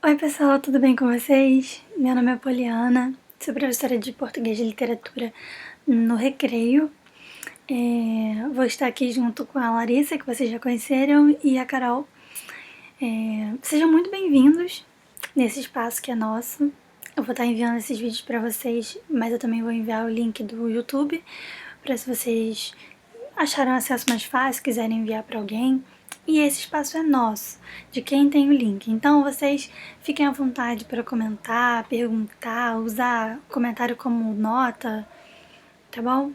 Oi pessoal, tudo bem com vocês? Meu nome é Poliana, sou professora de português e literatura no Recreio. Vou estar aqui junto com a Larissa, que vocês já conheceram, e a Carol. Sejam muito bem-vindos nesse espaço que é nosso. Eu vou estar enviando esses vídeos para vocês, mas eu também vou enviar o link do YouTube para se vocês acharam acesso mais fácil, quiserem enviar para alguém. E esse espaço é nosso, de quem tem o link. Então vocês fiquem à vontade para comentar, perguntar, usar comentário como nota, tá bom?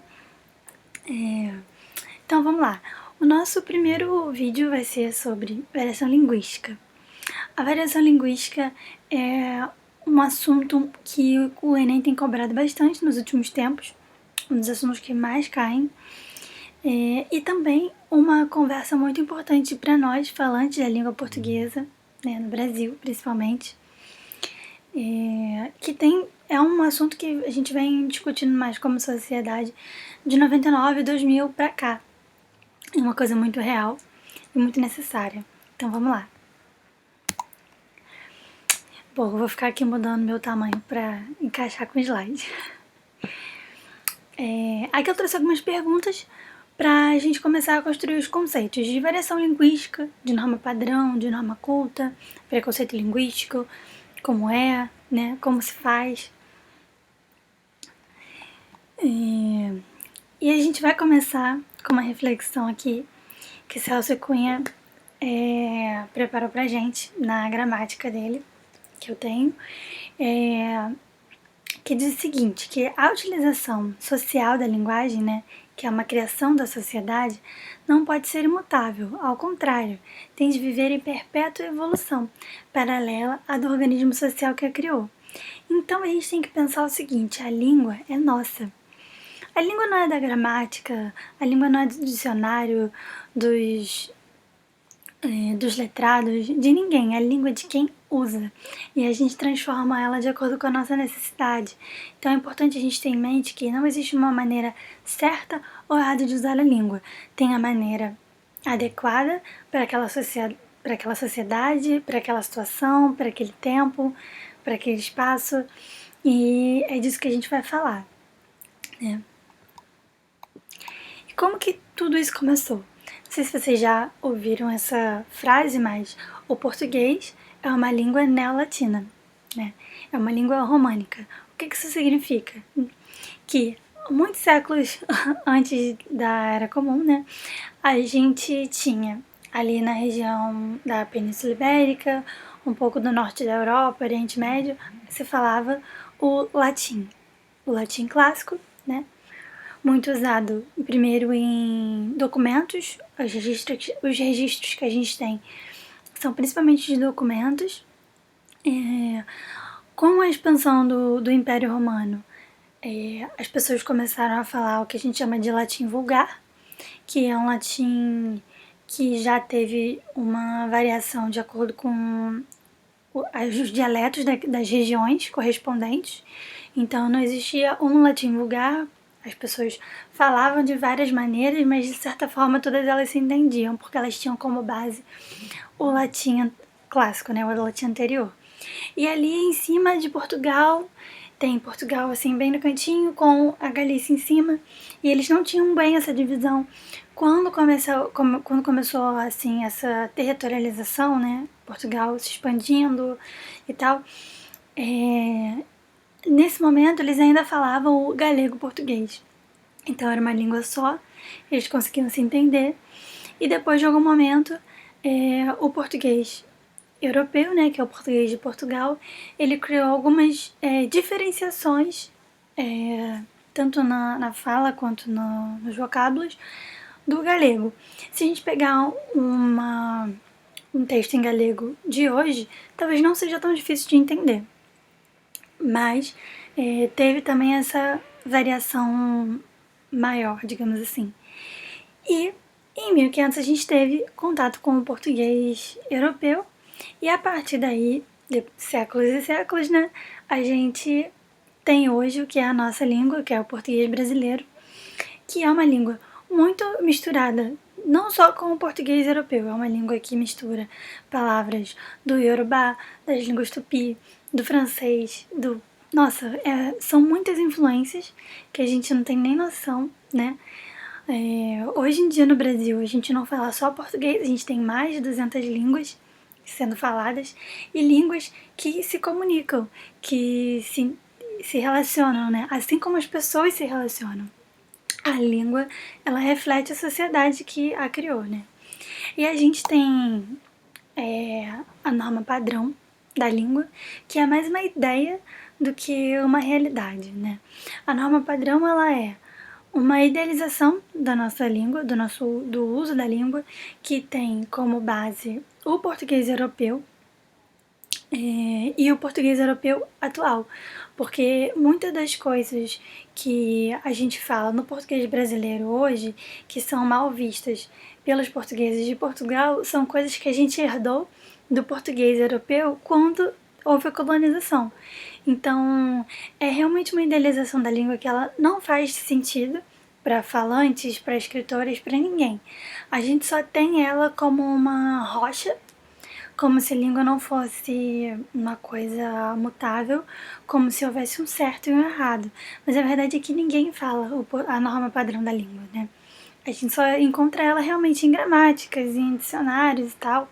Então vamos lá. O nosso primeiro vídeo vai ser sobre variação linguística. A variação linguística é um assunto que o Enem tem cobrado bastante nos últimos tempos, um dos assuntos que mais caem. E também uma conversa muito importante para nós, falantes da língua portuguesa, né, no Brasil principalmente, é um assunto que a gente vem discutindo mais como sociedade de 99 e 2000 para cá. É uma coisa muito real e muito necessária. Então vamos lá. Bom, eu vou ficar aqui mudando meu tamanho para encaixar com o slide. Aqui eu trouxe algumas perguntas para a gente começar a construir os conceitos de variação linguística, de norma padrão, de norma culta, preconceito linguístico, como é, né, como se faz. E a gente vai começar com uma reflexão aqui que Celso Cunha preparou pra gente na gramática dele, que eu tenho, que diz o seguinte, que a utilização social da linguagem, né, que é uma criação da sociedade, não pode ser imutável, ao contrário, tem de viver em perpétua evolução, paralela à do organismo social que a criou. Então a gente tem que pensar o seguinte, a língua é nossa. A língua não é da gramática, a língua não é do dicionário, dos letrados, de ninguém, a língua é de quem usa. E a gente transforma ela de acordo com a nossa necessidade. Então é importante a gente ter em mente que não existe uma maneira certa ou errada de usar a língua. Tem a maneira adequada para aquela sociedade, para aquela situação, para aquele tempo, para aquele espaço. E é disso que a gente vai falar, né? E como que tudo isso começou? Não sei se vocês já ouviram essa frase, mas o português é uma língua neolatina, né? É uma língua românica. O que isso significa? Que muitos séculos antes da Era Comum, né, a gente tinha ali na região da Península Ibérica, um pouco do norte da Europa, Oriente Médio, se falava o latim clássico, né? Muito usado primeiro em documentos, os registros que a gente tem são principalmente de documentos. Com a expansão do Império Romano, as pessoas começaram a falar o que a gente chama de latim vulgar, que é um latim que já teve uma variação de acordo com os dialetos das regiões correspondentes. Então não existia um latim vulgar, as pessoas falavam de várias maneiras, mas de certa forma todas elas se entendiam, porque elas tinham como base o latim clássico, né, o latim anterior. E ali em cima de Portugal, tem Portugal assim bem no cantinho, com a Galícia em cima, e eles não tinham bem essa divisão. Quando começou assim essa territorialização, né, Portugal se expandindo e tal, nesse momento eles ainda falavam o galego-português. Então era uma língua só, eles conseguiam se entender. E depois de algum momento, o português europeu, né, que é o português de Portugal, ele criou algumas diferenciações, tanto na fala quanto nos vocábulos, do galego. Se a gente pegar um texto em galego de hoje, talvez não seja tão difícil de entender. Mas teve também essa variação maior, digamos assim. E em 1500 a gente teve contato com o português europeu, e a partir daí, de séculos e séculos, né, a gente tem hoje o que é a nossa língua, que é o português brasileiro, que é uma língua muito misturada não só com o português europeu, é uma língua que mistura palavras do Yorubá, das línguas tupi, do francês, do... Nossa, são muitas influências que a gente não tem nem noção, né? Hoje em dia no Brasil a gente não fala só português, a gente tem mais de 200 línguas sendo faladas e línguas que se comunicam, que se relacionam, né? Assim como as pessoas se relacionam. A língua, ela reflete a sociedade que a criou, né? E a gente tem a norma padrão da língua, que é mais uma ideia do que uma realidade, né? A norma padrão, ela é uma idealização da nossa língua, do uso da língua, que tem como base o português europeu, e o português europeu atual, porque muitas das coisas que a gente fala no português brasileiro hoje, que são mal vistas pelos portugueses de Portugal, são coisas que a gente herdou do português europeu quando houve a colonização. Então, é realmente uma idealização da língua que ela não faz sentido para falantes, para escritores, para ninguém. A gente só tem ela como uma rocha, como se a língua não fosse uma coisa mutável, como se houvesse um certo e um errado. Mas a verdade é que ninguém fala a norma padrão da língua, né? A gente só encontra ela realmente em gramáticas, em dicionários e tal.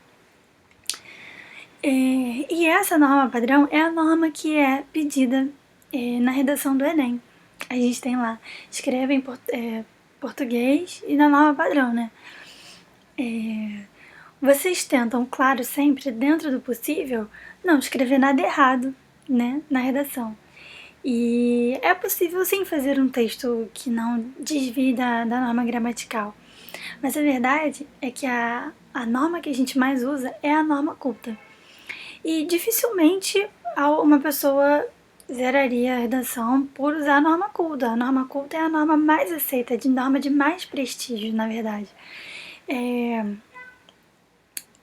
E essa norma padrão é a norma que é pedida na redação do Enem. A gente tem lá, escreve em português e na norma padrão, né? Vocês tentam, claro, sempre, dentro do possível, não escrever nada errado, né, na redação. E é possível sim fazer um texto que não desvie da norma gramatical. Mas a verdade é que a norma que a gente mais usa é a norma culta. E dificilmente uma pessoa zeraria a redação por usar a norma culta. A norma culta é a norma mais aceita, de norma de mais prestígio, na verdade.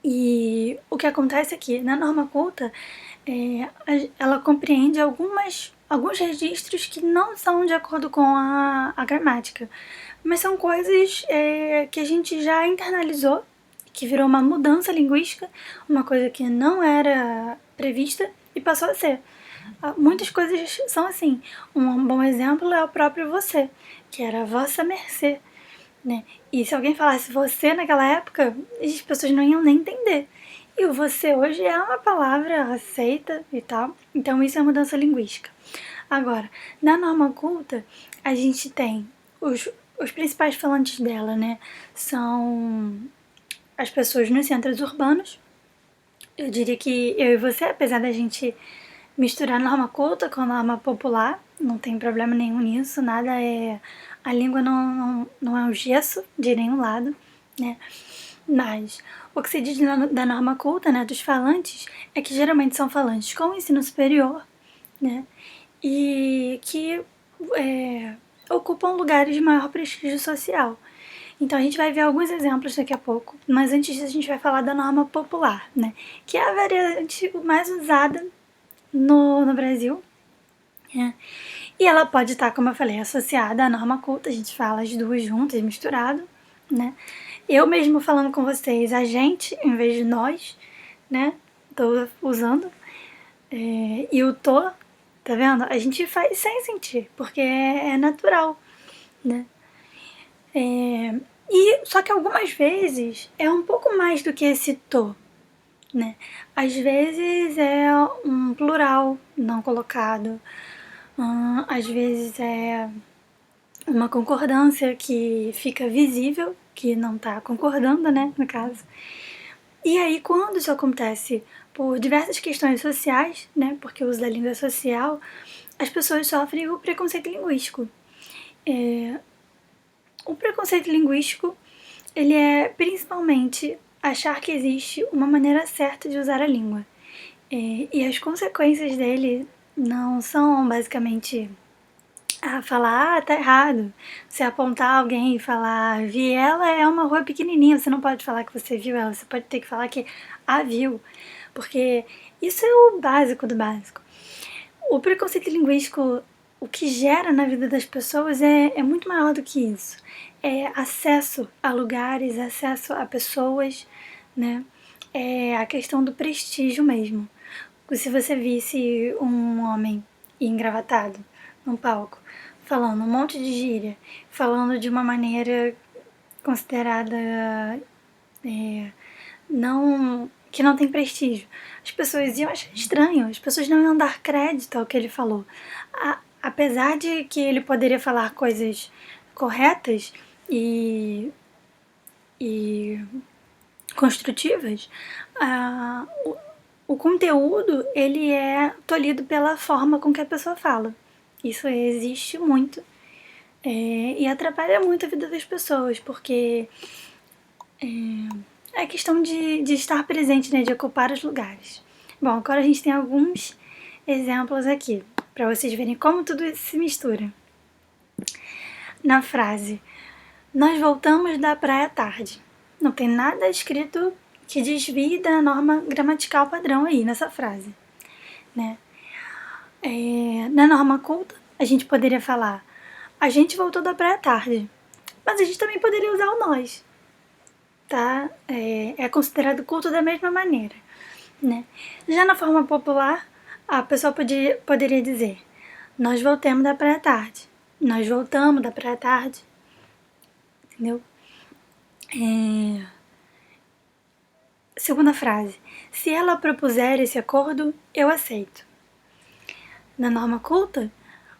E o que acontece aqui, na norma culta, ela compreende alguns registros que não são de acordo com a gramática, mas são coisas que a gente já internalizou, que virou uma mudança linguística, uma coisa que não era prevista e passou a ser. Muitas coisas são assim. Um bom exemplo é o próprio você, que era vossa mercê, né? E se alguém falasse você naquela época, as pessoas não iam nem entender. E o você hoje é uma palavra aceita e tal, então isso é mudança linguística. Agora, na norma culta, a gente tem os principais falantes dela, né? São as pessoas nos centros urbanos. Eu diria que eu e você, apesar da gente misturar norma culta com norma popular, não tem problema nenhum nisso, nada é... A língua não é um gesso de nenhum lado, né? Mas o que se diz da norma culta, né, dos falantes, é que geralmente são falantes com ensino superior, né? E que ocupam lugares de maior prestígio social. Então a gente vai ver alguns exemplos daqui a pouco, mas antes disso a gente vai falar da norma popular, né? Que é a variante mais usada no Brasil. E ela pode estar, como eu falei, associada à norma culta, a gente fala as duas juntas, misturado, né? Eu mesmo falando com vocês, a gente, em vez de nós, né? Tô usando. E o tô, tá vendo? A gente faz sem sentir, porque é natural, né? E só que algumas vezes é um pouco mais do que esse tô, né? Às vezes é um plural não colocado, às vezes é uma concordância que fica visível, que não tá concordando, né, no caso. E aí, quando isso acontece por diversas questões sociais, né, porque o uso da língua é social, as pessoas sofrem o preconceito linguístico. O preconceito linguístico, ele é principalmente achar que existe uma maneira certa de usar a língua. E as consequências dele não são basicamente falar, tá errado. Você apontar alguém e falar, vi ela, é uma rua pequenininha, você não pode falar que você viu ela, você pode ter que falar que a viu, porque isso é o básico do básico. O preconceito linguístico, o que gera na vida das pessoas é muito maior do que isso. acesso a lugares, acesso a pessoas, né? A questão do prestígio mesmo. Se você visse um homem engravatado num palco, falando um monte de gíria, falando de uma maneira considerada que não tem prestígio, as pessoas iam achar estranho, as pessoas não iam dar crédito ao que ele falou. Apesar de que ele poderia falar coisas corretas e construtivas, o conteúdo ele é tolhido pela forma com que a pessoa fala. Isso existe muito e atrapalha muito a vida das pessoas, porque é questão de estar presente, né, de ocupar os lugares. Bom, agora a gente tem alguns exemplos aqui, para vocês verem como tudo isso se mistura. Na frase, nós voltamos da praia à tarde. Não tem nada escrito que desvie da norma gramatical padrão aí nessa frase, né? Na norma culta, a gente poderia falar a gente voltou da praia à tarde, mas a gente também poderia usar o nós, tá? É considerado culto da mesma maneira, né? Já na forma popular, a pessoa poderia dizer nós voltamos da praia à tarde, nós voltamos da praia à tarde, entendeu? Segunda frase, se ela propuser esse acordo, eu aceito. Na norma culta,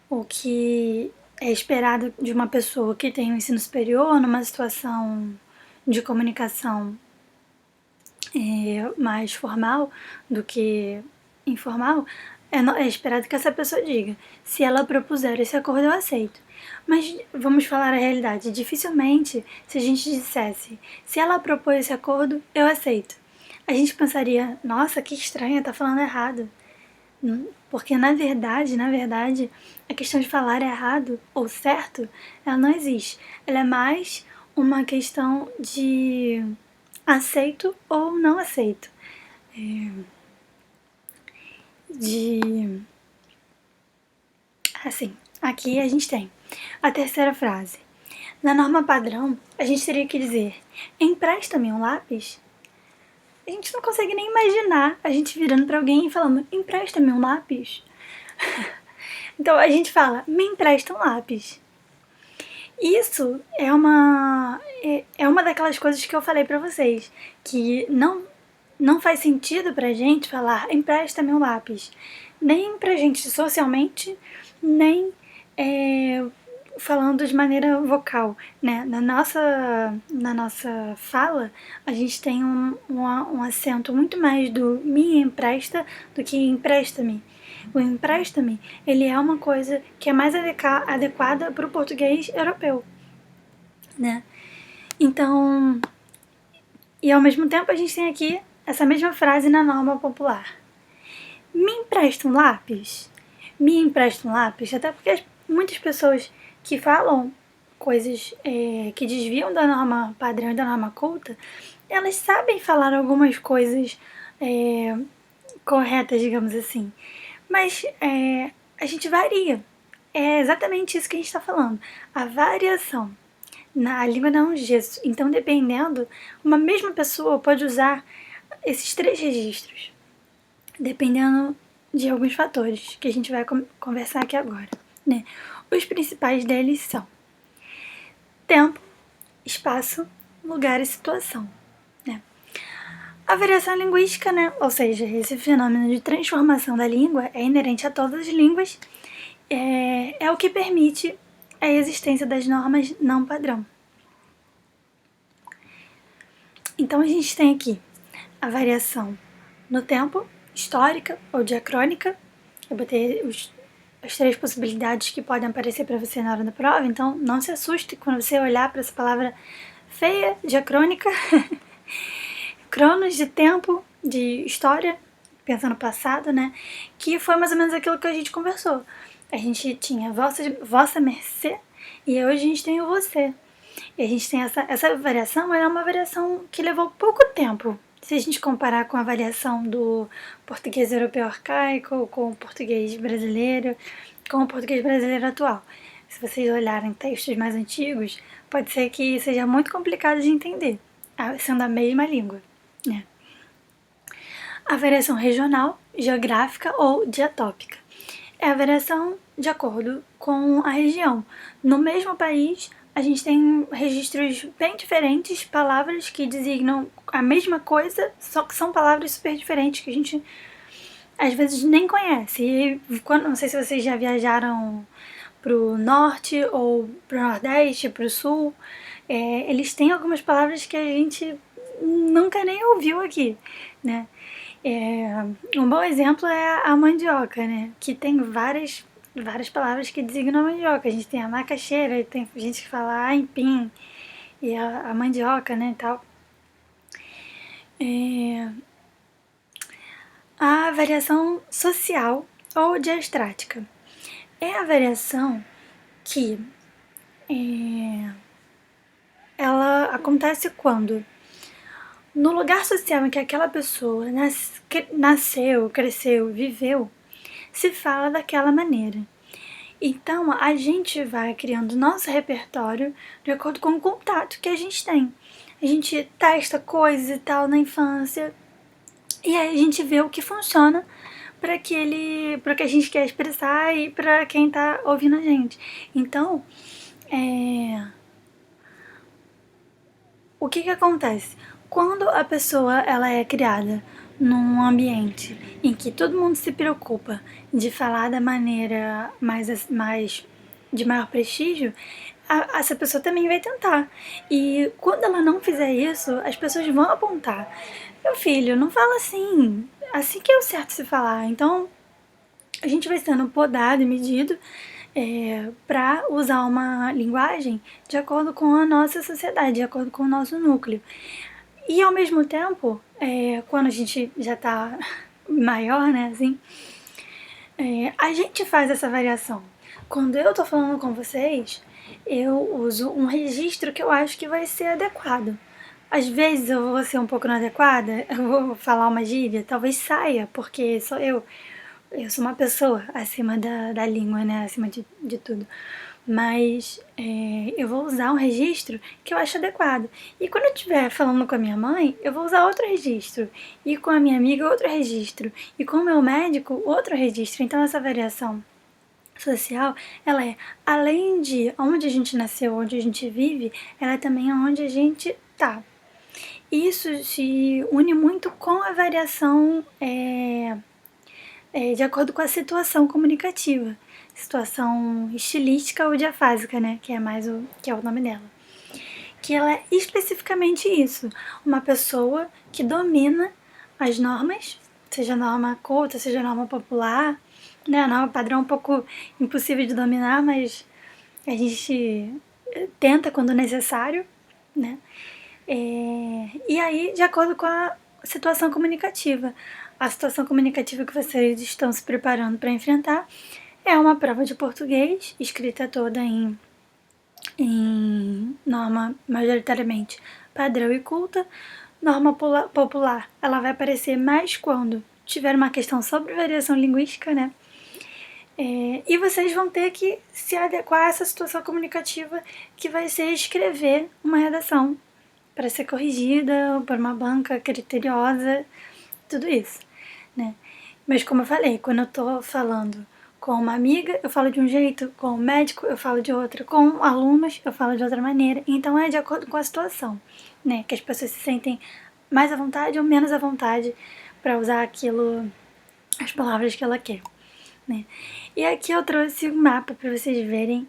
o que é esperado de uma pessoa que tem um ensino superior numa situação de comunicação mais formal do que informal, é esperado que essa pessoa diga, se ela propuser esse acordo, eu aceito. Mas vamos falar a realidade, dificilmente se a gente dissesse, se ela propor esse acordo, eu aceito. A gente pensaria, nossa, que estranha, tá falando errado. Porque na verdade, a questão de falar errado ou certo, ela não existe. Ela é mais uma questão de aceito ou não aceito. Assim, aqui a gente tem a terceira frase. Na norma padrão, a gente teria que dizer, empresta-me um lápis? A gente não consegue nem imaginar a gente virando pra alguém e falando, empresta-me um lápis? Então a gente fala, me empresta um lápis. Isso é uma daquelas coisas que eu falei pra vocês, que não faz sentido pra gente falar, empresta-me um lápis. Nem pra gente socialmente, nem falando de maneira vocal, né? Na nossa fala, a gente tem um acento muito mais do me empresta do que empresta-me. O empresta-me, ele é uma coisa que é mais adequada para o português europeu, né? Então, e ao mesmo tempo a gente tem aqui essa mesma frase na norma popular. Me empresta um lápis? Me empresta um lápis? Até porque muitas pessoas que falam coisas que desviam da norma padrão e da norma culta, elas sabem falar algumas coisas corretas, digamos assim. Mas a gente varia. É exatamente isso que a gente está falando. A variação. A língua não é um gesso. Então, dependendo, uma mesma pessoa pode usar esses 3 registros. Dependendo de alguns fatores que a gente vai conversar aqui agora, né? Os principais deles são tempo, espaço, lugar e situação, né? A variação linguística, né? Ou seja, esse fenômeno de transformação da língua é inerente a todas as línguas, é o que permite a existência das normas não padrão. Então a gente tem aqui a variação no tempo, histórica ou diacrônica. Eu botei as 3 possibilidades que podem aparecer para você na hora da prova, então não se assuste quando você olhar para essa palavra feia, diacrônica. Cronos, de tempo, de história, pensando no passado, né? Que foi mais ou menos aquilo que a gente conversou. A gente tinha vossa mercê e hoje a gente tem o você. E a gente tem essa variação, ela é uma variação que levou pouco tempo. Se a gente comparar com a variação do português europeu arcaico, com o português brasileiro, com o português brasileiro atual. se vocês olharem textos mais antigos, pode ser que seja muito complicado de entender, sendo a mesma língua, né? A variação regional, geográfica ou diatópica é a variação de acordo com a região. No mesmo país, a gente tem registros bem diferentes, palavras que designam a mesma coisa, só que são palavras super diferentes que a gente às vezes nem conhece. E não sei se vocês já viajaram pro norte ou pro nordeste, pro sul, eles têm algumas palavras que a gente nunca nem ouviu aqui, né? Um bom exemplo é a mandioca, né? Que tem várias palavras que designam a mandioca. A gente tem a macaxeira, tem gente que fala aipim e a mandioca, né, e tal. A variação social ou diastrática é a variação que ela acontece quando no lugar social em que aquela pessoa nasceu, cresceu, viveu, se fala daquela maneira. Então, a gente vai criando nosso repertório de acordo com o contato que a gente tem. A gente testa coisas e tal na infância, e aí a gente vê o que funciona para que a gente quer expressar e para quem tá ouvindo a gente. Então, o que acontece? Quando a pessoa ela é criada num ambiente em que todo mundo se preocupa de falar da maneira mais de maior prestígio, essa pessoa também vai tentar. E quando ela não fizer isso, as pessoas vão apontar: meu filho, não fala assim, assim que é o certo se falar. Então a gente vai sendo podado e medido para usar uma linguagem de acordo com a nossa sociedade, de acordo com o nosso núcleo. E ao mesmo tempo, quando a gente já tá maior, né, assim, a gente faz essa variação. Quando eu tô falando com vocês, eu uso um registro que eu acho que vai ser adequado. Às vezes eu vou ser um pouco inadequada, eu vou falar uma gíria, talvez saia, porque sou eu. Eu sou uma pessoa acima da língua, né? Acima de tudo. Mas eu vou usar um registro que eu acho adequado. E quando eu estiver falando com a minha mãe, eu vou usar outro registro. E com a minha amiga, outro registro. E com o meu médico, outro registro. Então essa variação social, ela é além de onde a gente nasceu, onde a gente vive, ela é também onde a gente tá. Isso se une muito com a variação de acordo com a situação comunicativa, situação estilística ou diafásica, né, que é o nome dela. Que ela é especificamente isso, uma pessoa que domina as normas, seja norma culta, seja norma popular, né, a norma padrão é um pouco impossível de dominar, mas a gente tenta quando necessário, né, e aí de acordo com a situação comunicativa. A situação comunicativa que vocês estão se preparando para enfrentar é uma prova de português, escrita toda em norma majoritariamente padrão e culta. Norma popular, ela vai aparecer mais quando tiver uma questão sobre variação linguística, né? E vocês vão ter que se adequar a essa situação comunicativa, que vai ser escrever uma redação para ser corrigida por uma banca criteriosa, tudo isso, né? Mas como eu falei, quando eu tô falando com uma amiga, eu falo de um jeito, com um médico, eu falo de outro, com alunos, eu falo de outra maneira. Então é de acordo com a situação, né? Que as pessoas se sentem mais à vontade ou menos à vontade para usar aquilo, as palavras que ela quer, né? E aqui eu trouxe um mapa para vocês verem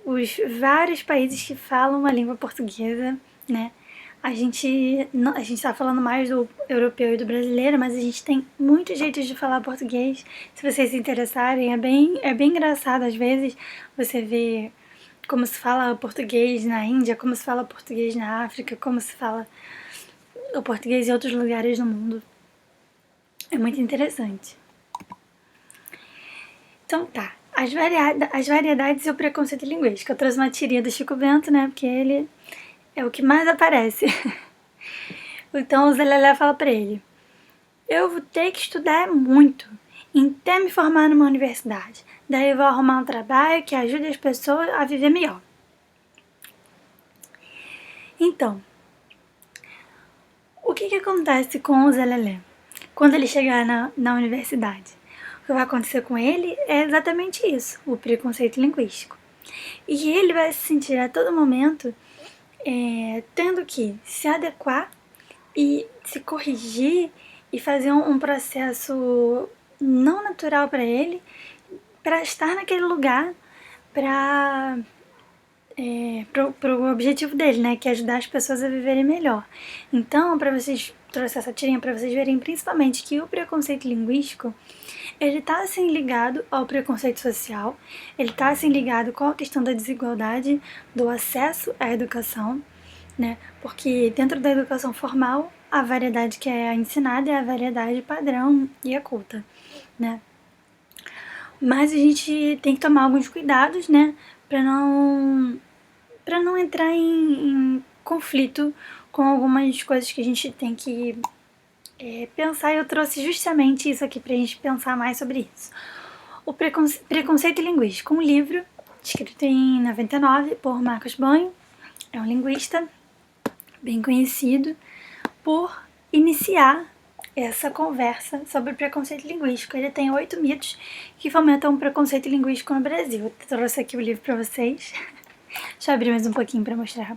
os vários países que falam a língua portuguesa, né? A gente tá falando mais do europeu e do brasileiro, mas a gente tem muitos jeitos de falar português. Se vocês se interessarem, é bem engraçado às vezes você vê como se fala português na Índia, como se fala português na África, como se fala o português em outros lugares do mundo. É muito interessante. Então tá, as variedades e o preconceito linguístico. Eu trouxe uma tirinha do Chico Bento, né, porque ele é o que mais aparece. Então o Zé Lelé fala pra ele: eu vou ter que estudar muito, até me formar numa universidade. daí eu vou arrumar um trabalho que ajude as pessoas a viver melhor. Então, o que acontece com o Zé Lelé quando ele chegar na universidade? O que vai acontecer com ele é exatamente isso, o preconceito linguístico. E ele vai se sentir a todo momento tendo que se adequar e se corrigir e fazer um processo não natural para ele, para estar naquele lugar, para pro objetivo dele, né, que é ajudar as pessoas a viverem melhor. Então, para vocês, trouxe essa tirinha para vocês verem principalmente que o preconceito linguístico, ele tá assim ligado ao preconceito social, ele tá assim ligado com a questão da desigualdade do acesso à educação, né, porque dentro da educação formal, a variedade que é ensinada é a variedade padrão e a culta, né. Mas a gente tem que tomar alguns cuidados, né, para não entrar em conflito com algumas coisas que a gente tem que pensar. E eu trouxe justamente isso aqui pra gente pensar mais sobre isso. O Preconceito Linguístico, um livro escrito em 99 por Marcos Banho, é um linguista bem conhecido por iniciar essa conversa sobre preconceito linguístico. Ele tem 8 mitos que fomentam o preconceito linguístico no Brasil. Eu trouxe aqui o livro para vocês. Deixa eu abrir mais um pouquinho para mostrar.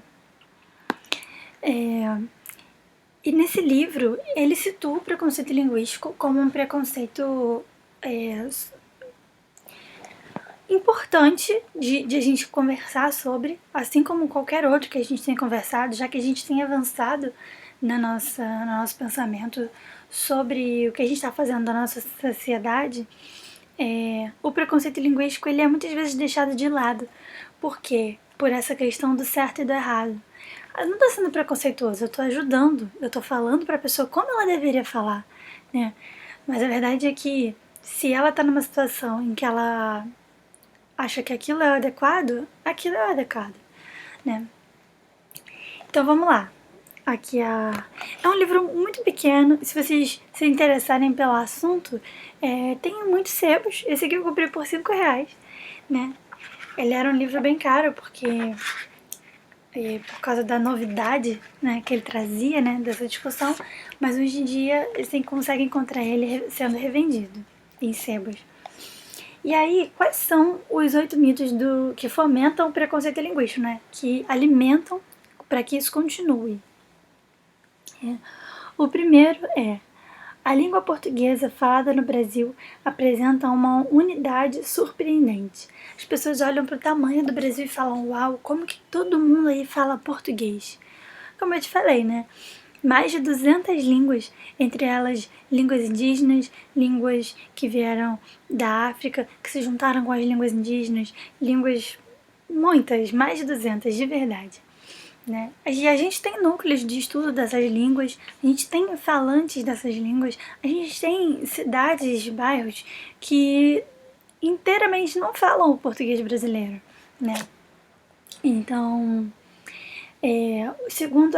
E nesse livro, ele situa o preconceito linguístico como um preconceito importante de a gente conversar sobre, assim como qualquer outro que a gente tem conversado, já que a gente tem avançado no nosso pensamento sobre o que a gente está fazendo da nossa sociedade. O preconceito linguístico ele é muitas vezes deixado de lado. Por quê? Por essa questão do certo e do errado. Eu não estou sendo preconceituoso, eu estou ajudando, eu estou falando para a pessoa como ela deveria falar, né? Mas a verdade é que se ela está numa situação em que ela acha que aquilo é o adequado, aquilo é o adequado, né? Então vamos lá. Aqui é um livro muito pequeno. Se vocês se interessarem pelo assunto, tem muitos sebos. Esse aqui eu comprei por R$5, né? Ele era um livro bem caro porque por causa da novidade, né, que ele trazia, né, dessa discussão, mas hoje em dia você consegue encontrar ele sendo revendido em sebos. E aí, quais são os 8 mitos que fomentam o preconceito linguístico, né, que alimentam para que isso continue? O primeiro é: a língua portuguesa falada no Brasil apresenta uma unidade surpreendente. As pessoas olham para o tamanho do Brasil e falam: uau, como que todo mundo aí fala português? Como eu te falei, né? Mais de 200 línguas, entre elas línguas indígenas, línguas que vieram da África, que se juntaram com as línguas indígenas, línguas muitas, mais de 200, de verdade. Né? E a gente tem núcleos de estudo dessas línguas, a gente tem falantes dessas línguas, a gente tem cidades, bairros que inteiramente não falam o português brasileiro, né? Então, o segundo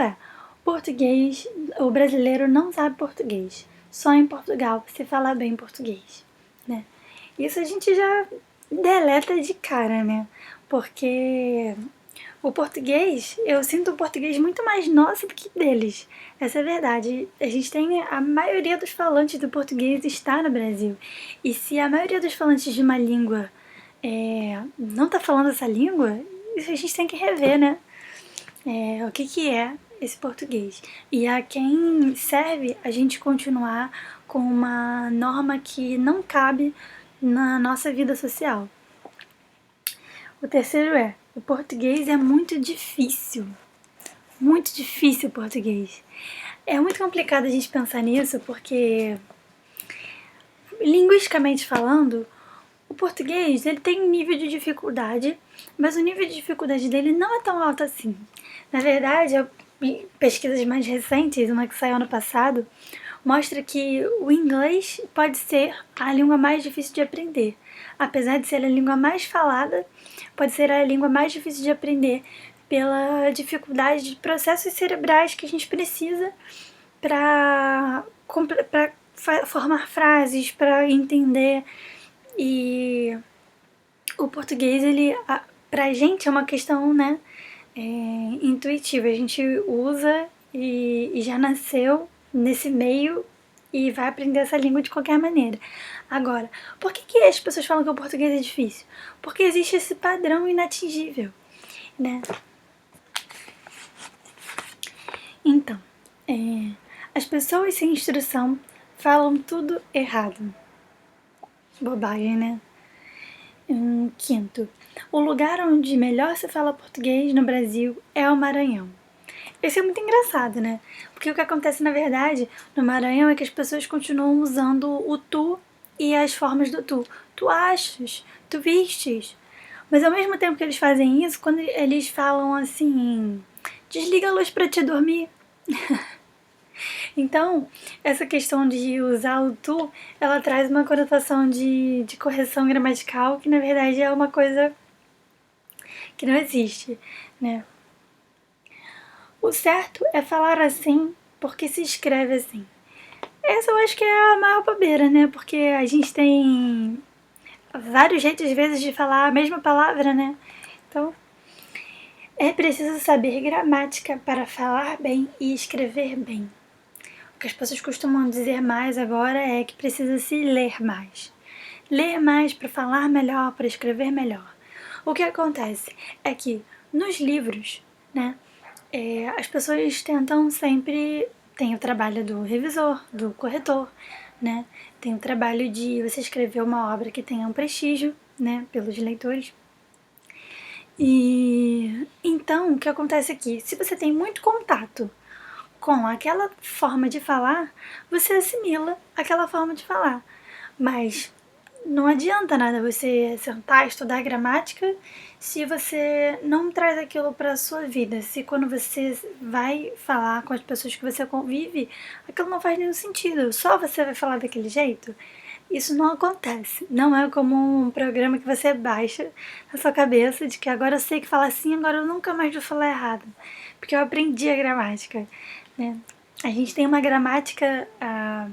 português, o brasileiro não sabe português, só em Portugal se fala bem português, né? Isso a gente já deleta de cara, né? Porque o português, eu sinto o português muito mais nosso do que deles. Essa é a verdade. A gente tem a maioria dos falantes do português está no Brasil. E se a maioria dos falantes de uma língua não está falando essa língua, isso a gente tem que rever, né? O que é esse português. E a quem serve a gente continuar com uma norma que não cabe na nossa vida social. O terceiro o português é muito difícil o português. É muito complicado a gente pensar nisso porque, linguisticamente falando, o português ele tem um nível de dificuldade, mas o nível de dificuldade dele não é tão alto assim. Na verdade, pesquisas mais recentes, uma que saiu ano passado, mostra que o inglês pode ser a língua mais difícil de aprender. Apesar de ser a língua mais falada, pode ser a língua mais difícil de aprender pela dificuldade de processos cerebrais que a gente precisa para formar frases, para entender e O português, pra gente é uma questão, né, intuitiva. A gente usa e já nasceu nesse meio e vai aprender essa língua de qualquer maneira. Agora, por que as pessoas falam que o português é difícil? Porque existe esse padrão inatingível, né? Então, as pessoas sem instrução falam tudo errado. Bobagem, né? Quinto, o lugar onde melhor se fala português no Brasil é o Maranhão. Isso é muito engraçado, né? Porque o que acontece na verdade no Maranhão é que as pessoas continuam usando o tu e as formas do tu. Tu achas, tu vistes. Mas ao mesmo tempo que eles fazem isso, quando eles falam assim, desliga a luz pra te dormir. Então, essa questão de usar o tu, ela traz uma conotação de correção gramatical que na verdade é uma coisa que não existe, né? O certo é falar assim porque se escreve assim. Essa eu acho que é a maior bobeira, né? Porque a gente tem vários jeitos, às vezes, de falar a mesma palavra, né? Então, é preciso saber gramática para falar bem e escrever bem. O que as pessoas costumam dizer mais agora é que precisa se ler mais. Ler mais para falar melhor, para escrever melhor. O que acontece é que nos livros, né, as pessoas tentam sempre. Tem o trabalho do revisor, do corretor, né? Tem o trabalho de você escrever uma obra que tenha um prestígio, né, pelos leitores. E então, o que acontece aqui? Se você tem muito contato com aquela forma de falar, você assimila aquela forma de falar. Mas não adianta nada você sentar, estudar gramática, se você não traz aquilo para a sua vida. Se quando você vai falar com as pessoas que você convive, aquilo não faz nenhum sentido. Só você vai falar daquele jeito. Isso não acontece. Não é como um programa que você baixa na sua cabeça de que agora eu sei que falar assim, agora eu nunca mais vou falar errado. Porque eu aprendi a gramática, né? A gente tem uma gramática... A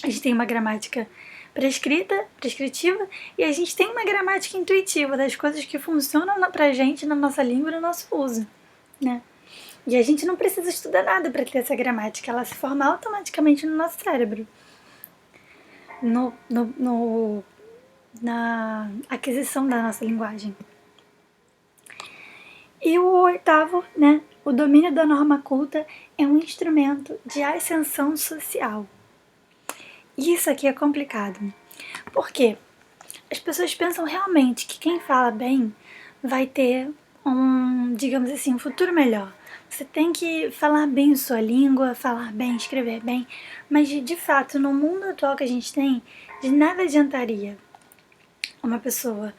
gente tem uma gramática prescritiva, e a gente tem uma gramática intuitiva das coisas que funcionam pra gente na nossa língua e no nosso uso, né? E a gente não precisa estudar nada para ter essa gramática, ela se forma automaticamente no nosso cérebro, na aquisição da nossa linguagem. E o oitavo, né? O domínio da norma culta é um instrumento de ascensão social. Isso aqui é complicado. Por quê? As pessoas pensam realmente que quem fala bem vai ter digamos assim, um futuro melhor. Você tem que falar bem sua língua, falar bem, escrever bem, mas de fato, no mundo atual que a gente tem, de nada adiantaria uma pessoa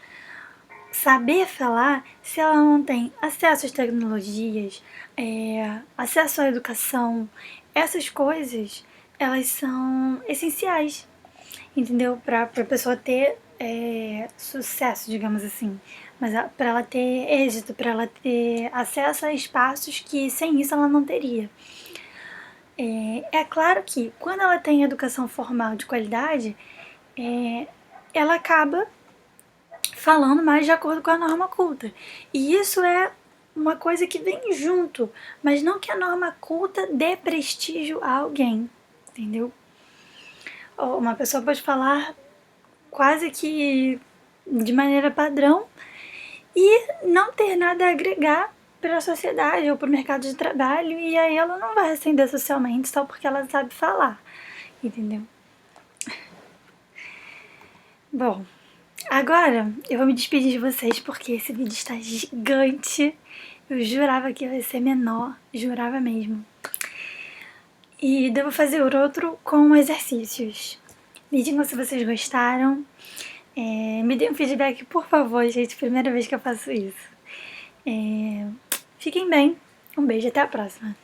saber falar se ela não tem acesso às tecnologias, acesso à educação. Essas coisas, elas são essenciais, entendeu? Para a pessoa ter sucesso, digamos assim. Mas para ela ter êxito, para ela ter acesso a espaços que sem isso ela não teria. É claro que quando ela tem educação formal de qualidade, ela acaba falando mais de acordo com a norma culta. E isso é uma coisa que vem junto, mas não que a norma culta dê prestígio a alguém, entendeu? Uma pessoa pode falar quase que de maneira padrão e não ter nada a agregar para a sociedade ou para o mercado de trabalho, e aí ela não vai ascender socialmente só porque ela sabe falar, entendeu? Bom, agora eu vou me despedir de vocês porque esse vídeo está gigante. Eu jurava que ia ser menor, jurava mesmo. E devo fazer outro com exercícios. Me digam se vocês gostaram. Me deem um feedback, por favor, gente. Primeira vez que eu faço isso. Fiquem bem. Um beijo, até a próxima.